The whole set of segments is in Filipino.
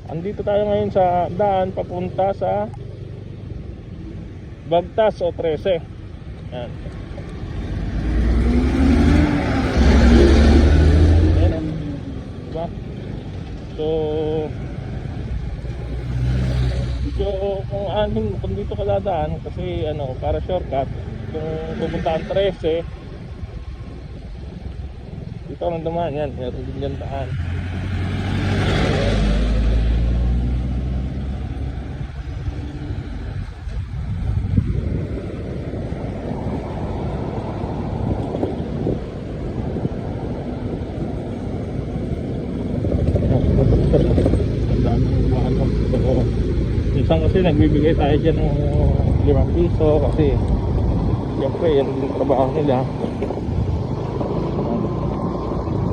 Andito tayo ngayon sa daan papunta sa Bagtas o 13. Yan. Ayan o. Diba? So medyo kung dito ka dadaan kasi para shortcut kung pupunta ang 13 dito ang dumaan yan. Meron din yan daan. Minsan kasi nagbibigay tayo dyan ng 5 piso kasi siyempre yan din trabaho nila.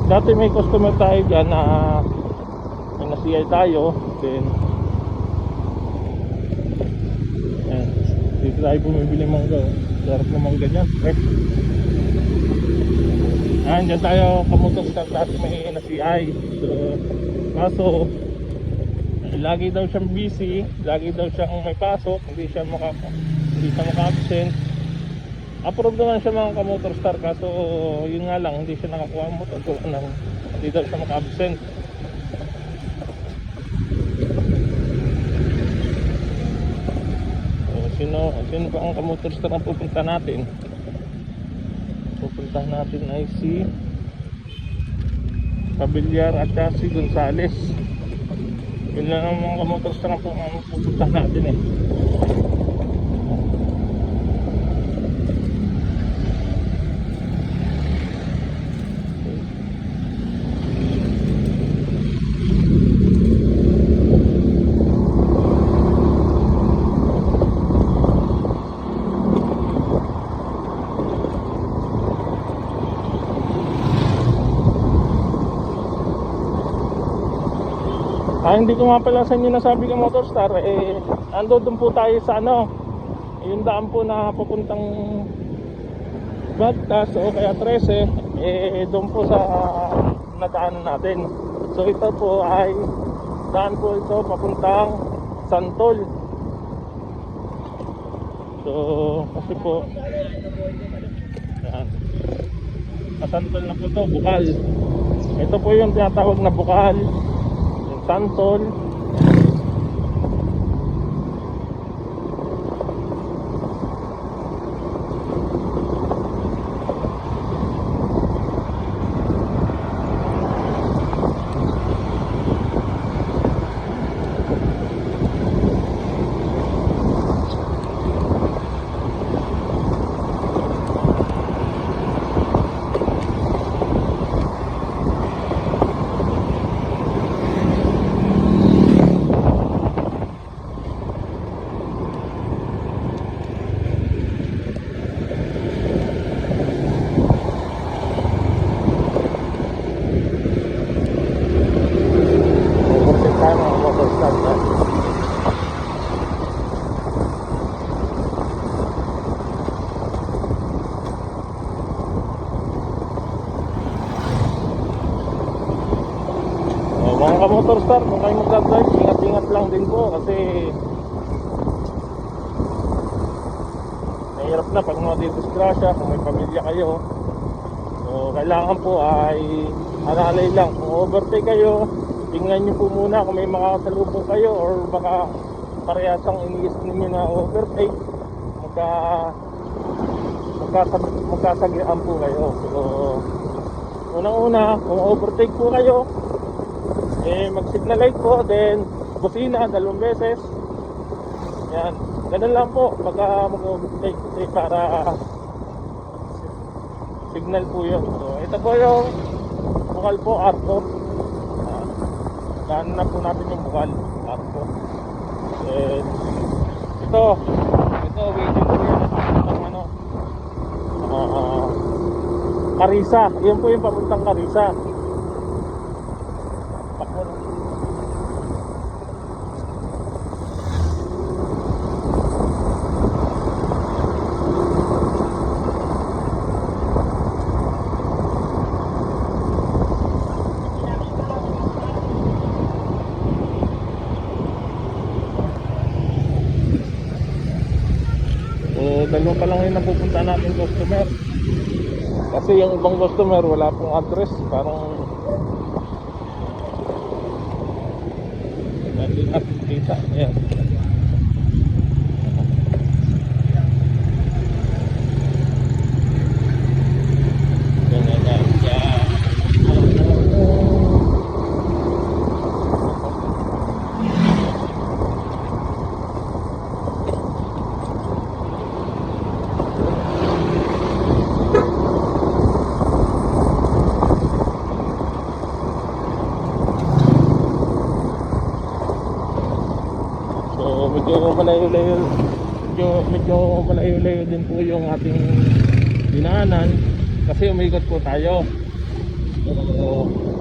Dati may customer tayo dyan na may nasiyay tayo, then yan, dito tayo bumibili mangga. Sarap na mangga dyan, fresh. Dyan tayo kamutok sa dati may nasiyay. So kaso lagi daw siyang busy, lagi daw siyang may pasok, hindi siya maka-absent. Approve naman siya mga ka-motor star, kaso yun nga lang, hindi siya nakakuha mo motor, hindi daw siya maka-absent. So, sino ba ang ka-motor star ang pupunta natin? Pupuntahan natin ay si Pabiliar at si Gonzales. Yun lang ang mga ka-motor star po ang pupuntahan natin eh. Hindi ko nga pala sa inyo nasabi ka Motor Star, ando doon po tayo sa yung daan po na papuntang Bagtas o kaya 13, doon po sa nadaanan natin. So ito po ay daan po ito papuntang Santol. So kasi po yan, Santol na po ito, Bukal. Ito po yung tinatawag na Bukal, Santol. Mga ka-motor star, kung kayo mag-drive, ingat-ingat lang din po kasi mahirap na pag madidisgrasya kung may pamilya kayo. So kailangan po ay alalay lang. Kung overtake kayo, tingnan nyo po muna kung may makakasalubong kayo or baka parehasang iniis ninyo na overtake, magkasagian po kayo. So unang-una, kung overtake po kayo, mag-signal light po, then busina 2 beses. Yan, ganun lang po pagka mag-overtake para signal po yun. So ito po yung Bukal po, Arco. Daan na po natin yung Bukal, Arco. And ito waiting po yan papuntang Carissa. Yan po yung papuntang Carissa. dalawa pa lang yung napupunta natin customer. Kasi yung ibang customer wala pong address, parang natin natin kita. Ayan. Ganyan yan. medyo malayo-layo din po yung ating dinaanan kasi umikot po tayo.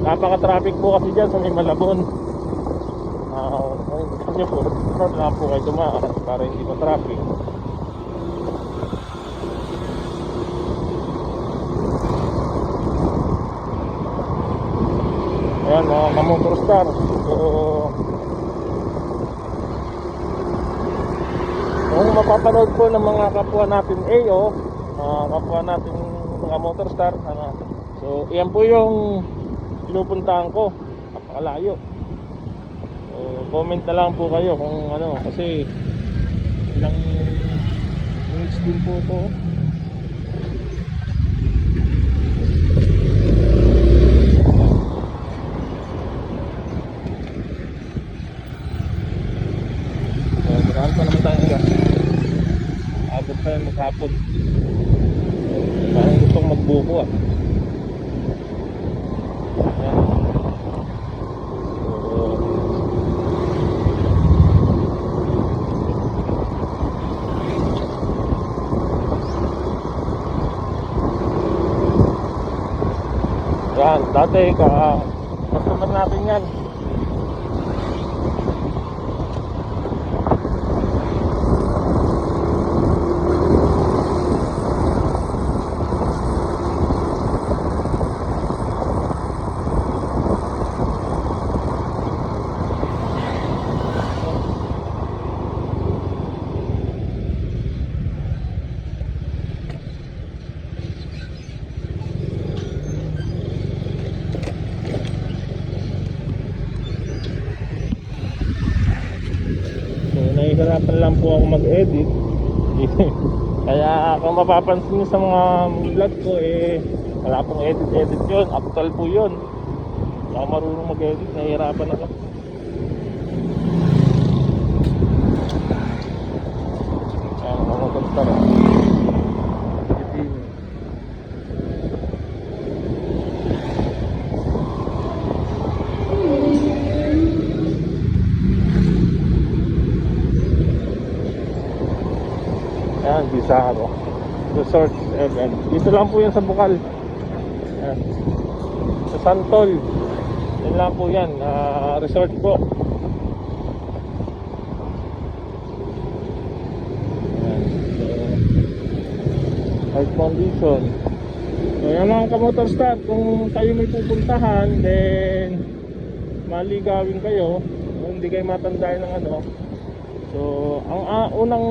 Napaka-traffic po kasi dyan sa may Malabon. Gusto nyo po, start lang po kayo dumaan para hindi pa traffic. Ayan mga ka-motor star. So kung mapapanood po ng mga kapwa natin AO, kapwa natin mga motor star, so iyan po yung pinupuntahan ko, napakalayo. So comment na lang po kayo kung ano, kasi ilang minutes din po ito. So marami pa naman tayo nga. Abot pa yung maghapon. Parang gustong magbuko ah. Ayan. Yan, dati customer natin yan. Nahihirapan lang po ako mag-edit. Kaya kung mapapansin nyo sa mga vlog ko, wala pong edit yun, actual po yun. Wala ako marunong mag-edit, nahihirapan ako. Ayan, mga mag-star Ayan, Bizarro Resort Event. Dito lang po yan sa Bukal. Ayan. Sa Santol. Yan lang po yan. Resort po. Ayan. So, high condition. So yan mga ka-motor start. Kung kayo may pupuntahan, then maligawin kayo, hindi kayo matandaan ng ano. So, ang unang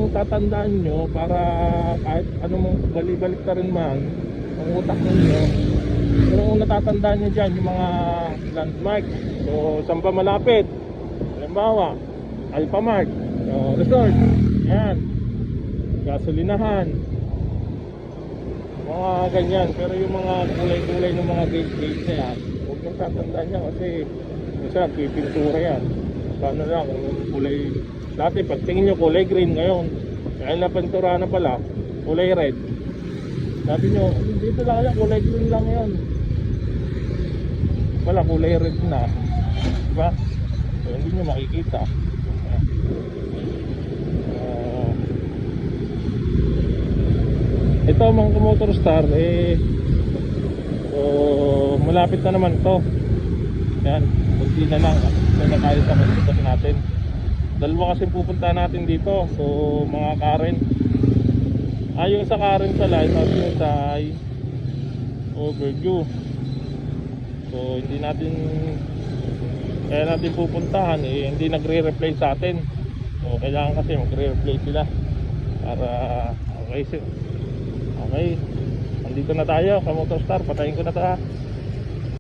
tatandaan nyo para kahit anong balik-balik na rin man ang utak ninyo, yung unang tatandaan nyo dyan yung mga landmark. So, saan pa malapit? Halimbawa, Alphamart, resort, yan, gasolinahan, mga ganyan. Pero yung mga kulay-kulay ng mga gate-gate na yan, huwag nang tatandaan nyo kasi minsan pipintura yan. Paano lang kung kulay. Dati pag tingin nyo kulay green, ngayon dahil napantura na pala kulay red. Sabi nyo dito lang yan, kulay green lang yun, wala kulay red na, diba? So hindi nyo makikita. Ito mga ka-motor star, so malapit na naman to. Yan, kunti na lang na tayo sa kasi natin. Dalawa kasi pupunta natin dito. So mga Karen, yung sa Karen sa live, yung sa overdue. So hindi natin, kaya natin pupuntahan, hindi nagre-reply sa atin. So kailangan kasi magre-reply sila Para okay, okay. Nandito na tayo, Kamotor Star. Patayin ko na to ha.